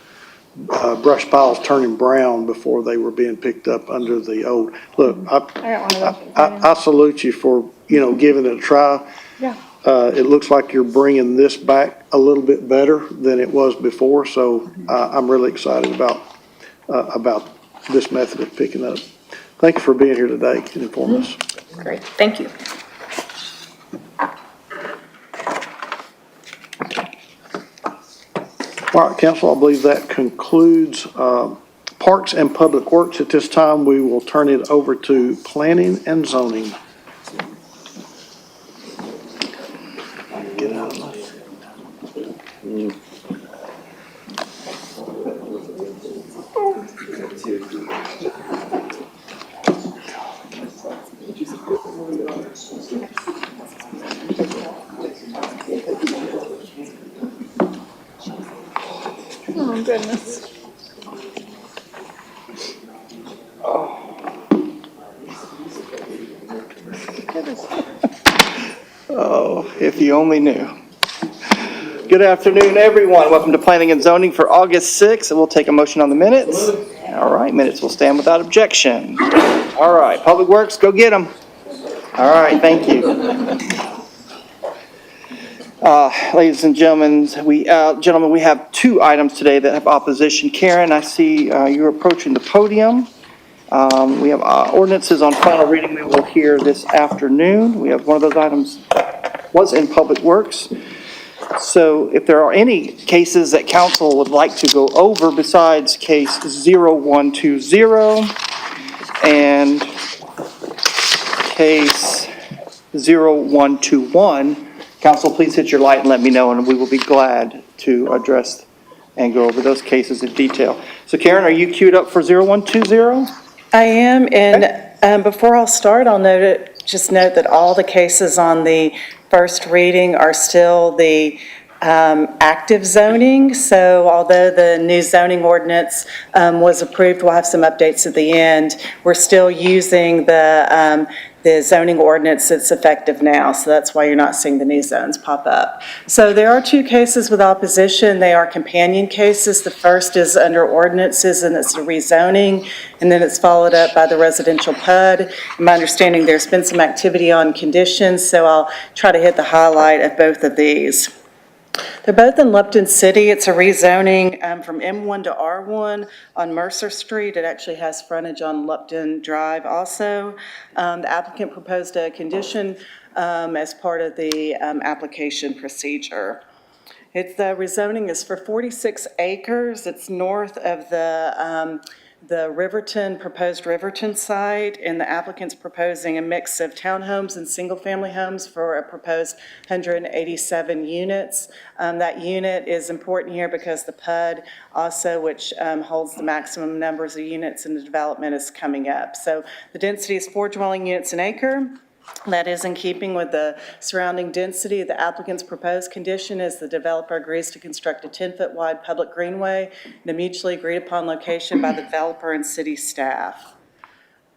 brush piles turning brown before they were being picked up under the old. Look, I salute you for, giving it a try. Yeah. It looks like you're bringing this back a little bit better than it was before, so I'm really excited about this method of picking up. Thank you for being here today and informing us. Great, thank you. All right, council, I believe that concludes Parks and Public Works. At this time, we will turn it over to Planning and Zoning. Get out of my Oh, goodness. Oh, if you only knew. Good afternoon, everyone. Welcome to Planning and Zoning for August 6th. We'll take a motion on the minutes. All right, minutes will stand without objection. All right, Public Works, go get them. All right, thank you. Ladies and gentlemen, we have two items today that have opposition. Karen, I see you're approaching the podium. We have ordinances on final reading we will hear this afternoon. We have one of those items was in Public Works. So if there are any cases that council would like to go over besides case 0120 and case 0121, council, please hit your light and let me know, and we will be glad to address and go over those cases in detail. So Karen, are you queued up for 0120? I am, and before I'll start, I'll just note that all the cases on the first reading are still the active zoning. So although the new zoning ordinance was approved, we'll have some updates at the end. We're still using the zoning ordinance that's effective now. So that's why you're not seeing the new zones pop up. So there are two cases with opposition. They are companion cases. The first is under ordinances, and it's a rezoning, and then it's followed up by the residential PUD. In my understanding, there's been some activity on conditions, so I'll try to hit the highlight of both of these. They're both in Lupton City. It's a rezoning from M1 to R1 on Mercer Street. It actually has frontage on Lupton Drive also. The applicant proposed a condition as part of the application procedure. The rezoning is for 46 acres. It's north of the proposed Riverton site, and the applicant's proposing a mix of townhomes and single-family homes for a proposed 187 units. That unit is important here because the PUD also, which holds the maximum numbers of units in the development, is coming up. So the density is 4 dwelling units an acre. That is in keeping with the surrounding density. The applicant's proposed condition is the developer agrees to construct a 10-foot wide public greenway in a mutually agreed upon location by the developer and city staff.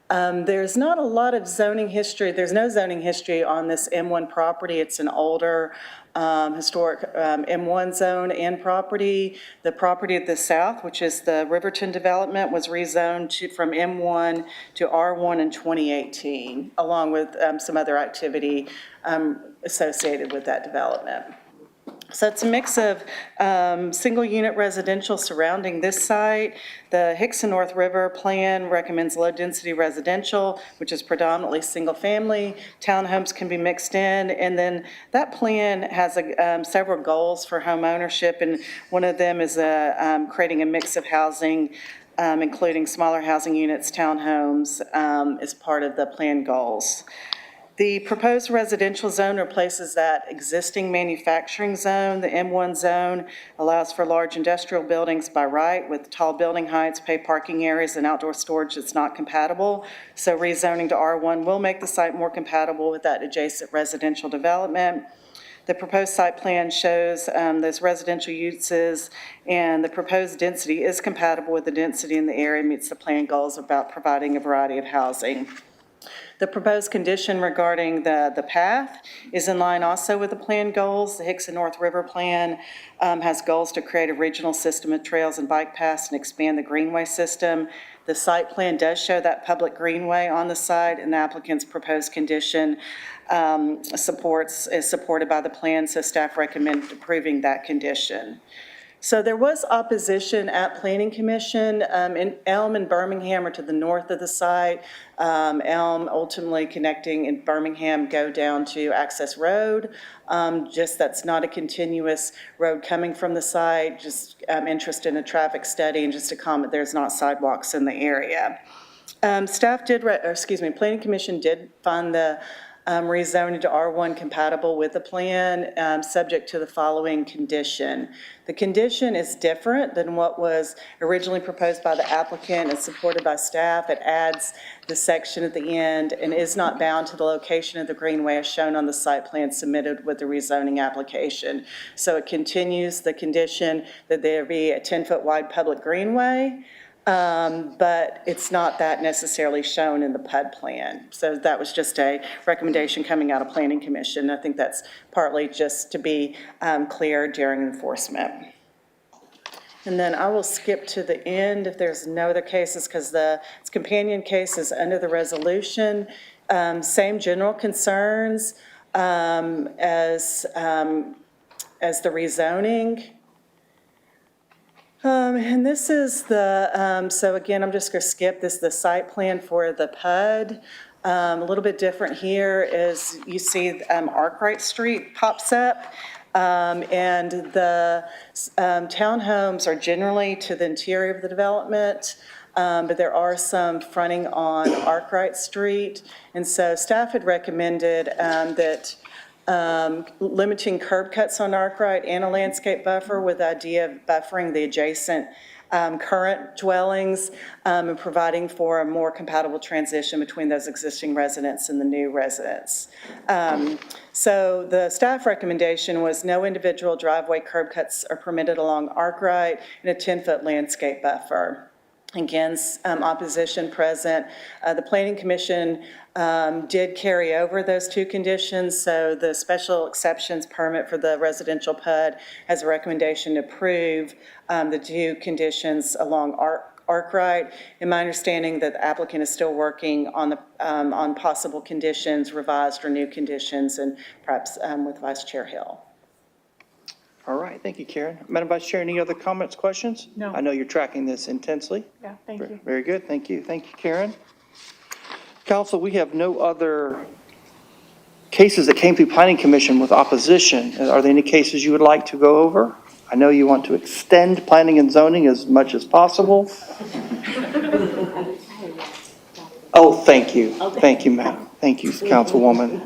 There's not a lot of zoning history. There's no zoning history on this M1 property. It's an older historic M1 zone and property. The property at the south, which is the Riverton development, was rezoned from M1 to R1 in 2018, along with some other activity associated with that development. So it's a mix of single-unit residential surrounding this site. The Hickson North River plan recommends low-density residential, which is predominantly single-family. Townhomes can be mixed in, and then that plan has several goals for home ownership, and one of them is creating a mix of housing, including smaller housing units, townhomes, as part of the plan goals. The proposed residential zone replaces that existing manufacturing zone. The M1 zone allows for large industrial buildings by right with tall building heights, paved parking areas, and outdoor storage that's not compatible. So rezoning to R1 will make the site more compatible with that adjacent residential development. The proposed site plan shows those residential uses, and the proposed density is compatible with the density in the area, meets the plan goals about providing a variety of housing. The proposed condition regarding the path is in line also with the plan goals. The Hickson North River Plan has goals to create a regional system of trails and bike paths and expand the greenway system. The site plan does show that public greenway on the site, and the applicant's proposed condition is supported by the plan, so staff recommend approving that condition. So there was opposition at Planning Commission. In Elm and Birmingham are to the north of the site. Elm ultimately connecting in Birmingham go down to Access Road. Just that's not a continuous road coming from the site, just interest in a traffic study, and just a comment, there's not sidewalks in the area. Planning Commission did find the rezoning to R1 compatible with the plan, subject to the following condition. The condition is different than what was originally proposed by the applicant and supported by staff. It adds the section at the end and is not bound to the location of the greenway as shown on the site plan submitted with the rezoning application. So it continues the condition that there be a 10-foot wide public greenway, but it's not that necessarily shown in the PUD plan. So that was just a recommendation coming out of Planning Commission. I think that's partly just to be clear during enforcement. And then I will skip to the end if there's no other cases, because the companion case is under the resolution. Same general concerns as the rezoning. And this is the, so again, I'm just going to skip this, the site plan for the PUD. A little bit different here is you see Arkwright Street pops up. And the townhomes are generally to the interior of the development, but there are some fronting on Arkwright Street. And so staff had recommended that limiting curb cuts on Arkwright and a landscape buffer with the idea of buffering the adjacent current dwellings and providing for a more compatible transition between those existing residents and the new residents. So the staff recommendation was no individual driveway curb cuts are permitted along Arkwright and a 10-foot landscape buffer. Again, opposition present. The Planning Commission did carry over those two conditions, so the special exceptions permit for the residential PUD has a recommendation to approve the two conditions along Arkwright. In my understanding that the applicant is still working on the on possible conditions, revised or new conditions, and perhaps with Vice Chair Hill. All right, thank you, Karen. Madam Vice Chair, any other comments, questions? No. I know you're tracking this intensely. Yeah, thank you. Very good, thank you. Thank you, Karen. Council, we have no other cases that came through Planning Commission with opposition. Are there any cases you would like to go over? I know you want to extend planning and zoning as much as possible. Oh, thank you. Thank you, madam. Thank you, Councilwoman.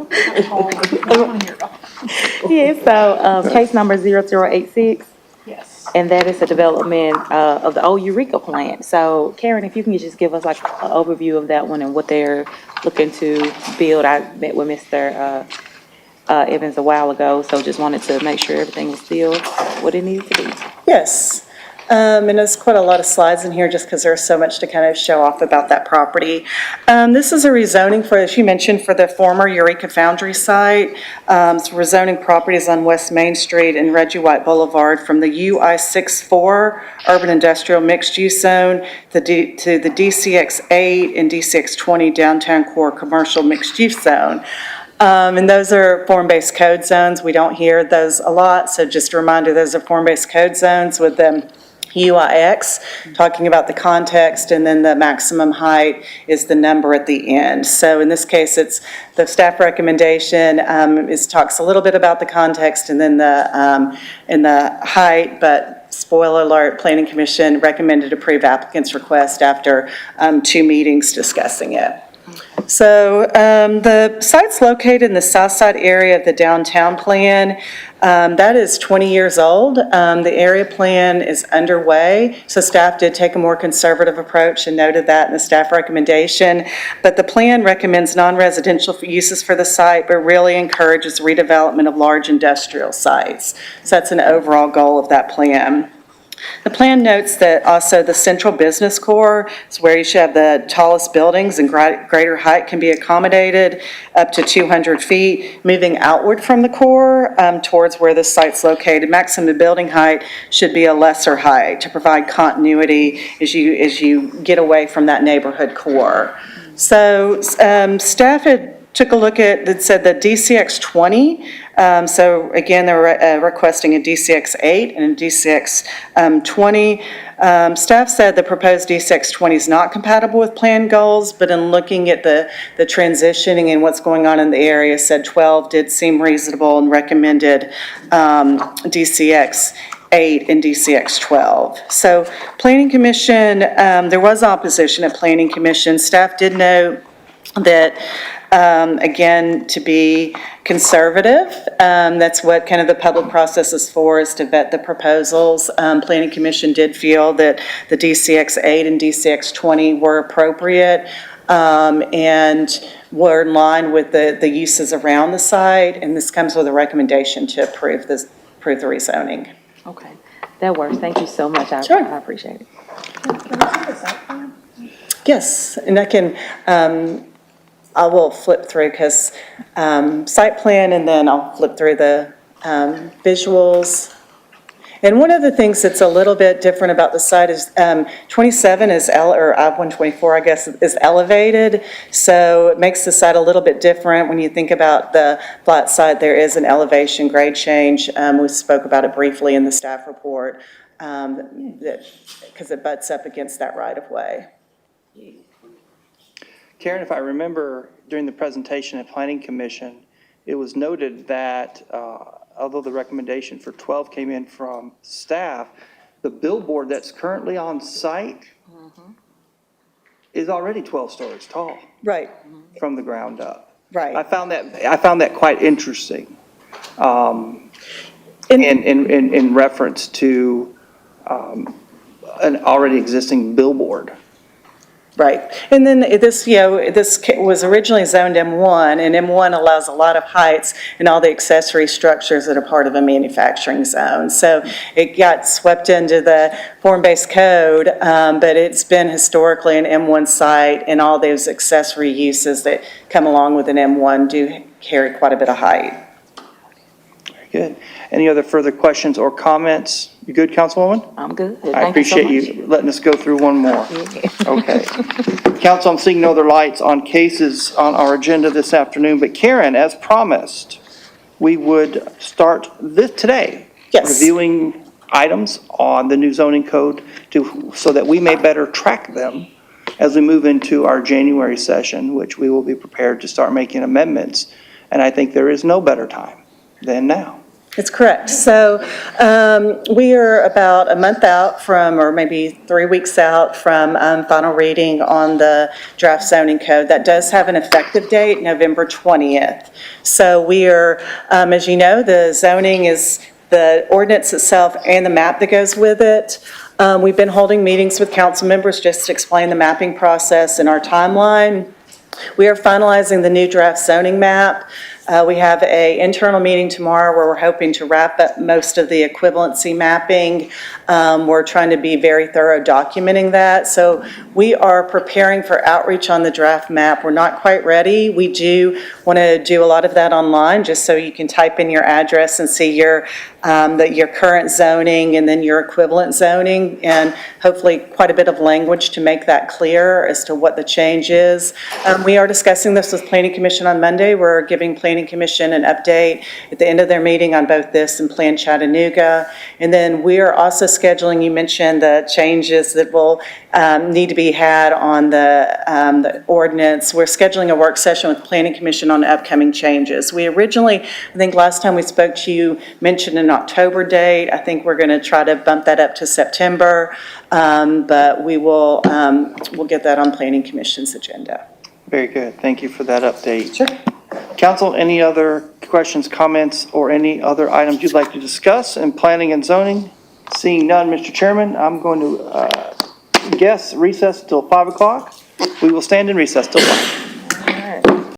Yeah, so case number 0086. Yes. And that is a development of the old Eureka plant. So Karen, if you can just give us like an overview of that one and what they're looking to build. I met with Mr. Evans a while ago, so just wanted to make sure everything was still what it needs to be. Yes. And there's quite a lot of slides in here just because there's so much to kind of show off about that property. This is a rezoning for, as you mentioned, for the former Eureka Foundry site. So rezoning properties on West Main Street and Reggie White Boulevard from the UI64 Urban Industrial Mixed Use Zone to the DCX8 and DCX20 Downtown Core Commercial Mixed Use Zone. And those are form-based code zones. We don't hear those a lot, so just a reminder, those are form-based code zones with them. UIX, talking about the context, and then the maximum height is the number at the end. So in this case, it's the staff recommendation talks a little bit about the context and then the height, but spoiler alert, Planning Commission recommended approve applicant's request after 2 meetings discussing it. So the site's located in the south side area of the downtown plan. That is 20 years old. The area plan is underway, so staff did take a more conservative approach and noted that in the staff recommendation. But the plan recommends non-residential uses for the site, but really encourages redevelopment of large industrial sites. So that's an overall goal of that plan. The plan notes that also the central business core is where you should have the tallest buildings and greater height can be accommodated up to 200 feet. Moving outward from the core towards where the site's located, maximum building height should be a lesser height to provide continuity as you get away from that neighborhood core. So staff took a look at, it said the DCX 20. So again, they're requesting a DCX 8 and a DCX 20. Staff said the proposed DCX 20 is not compatible with plan goals, but in looking at the transitioning and what's going on in the area, said 12 did seem reasonable and recommended DCX 8 and DCX 12. So Planning Commission, there was opposition at Planning Commission. Staff did note that again, to be conservative, that's what kind of the public process is for, is to vet the proposals. Planning Commission did feel that the DCX 8 and DCX 20 were appropriate and were in line with the uses around the site, and this comes with a recommendation to approve the rezoning. Okay, that works. Thank you so much. Sure. I appreciate it. Yes, and I can, I will flip through because site plan, and then I'll flip through the visuals. And one of the things that's a little bit different about the site is 27 is, or I-124, I guess, is elevated. So it makes the site a little bit different. When you think about the flat side, there is an elevation grade change. We spoke about it briefly in the staff report because it butts up against that right-of-way. Karen, if I remember during the presentation at Planning Commission, it was noted that although the recommendation for 12 came in from staff, the billboard that's currently on site is already 12 stories tall. Right. From the ground up. Right. I found that quite interesting in reference to an already existing billboard. Right. And then this, this was originally zoned M1, and M1 allows a lot of heights and all the accessory structures that are part of a manufacturing zone. So it got swept into the form-based code, but it's been historically an M1 site, and all those accessory uses that come along with an M1 do carry quite a bit of height. Very good. Any other further questions or comments? You good, Councilwoman? I'm good. I appreciate you letting us go through one more. Okay. Council, I'm seeing no other lights on cases on our agenda this afternoon, but Karen, as promised, we would start today. Yes. Reviewing items on the new zoning code so that we may better track them as we move into our January session, which we will be prepared to start making amendments. And I think there is no better time than now. That's correct. So we are about a month out from, or maybe 3 weeks out from final reading on the draft zoning code. That does have an effective date, November 20th. So we are, as you know, the zoning is the ordinance itself and the map that goes with it. We've been holding meetings with council members just to explain the mapping process and our timeline. We are finalizing the new draft zoning map. We have an internal meeting tomorrow where we're hoping to wrap up most of the equivalency mapping. We're trying to be very thorough documenting that. So we are preparing for outreach on the draft map. We're not quite ready. We do want to do a lot of that online just so you can type in your address and see your current zoning and then your equivalent zoning, and hopefully quite a bit of language to make that clear as to what the change is. We are discussing this with Planning Commission on Monday. We're giving Planning Commission an update at the end of their meeting on both this and Plan Chattanooga. And then we are also scheduling, you mentioned the changes that will need to be had on the ordinance. We're scheduling a work session with Planning Commission on upcoming changes. We originally, I think last time we spoke to you, mentioned an October date. I think we're going to try to bump that up to September, but we will we'll get that on Planning Commission's agenda. Very good. Thank you for that update. Sure. Council, any other questions, comments, or any other items you'd like to discuss in planning and zoning? Seeing none, Mr. Chairman, I'm going to guess recess till 5 o'clock. We will stand in recess till 5.